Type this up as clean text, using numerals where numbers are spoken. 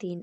3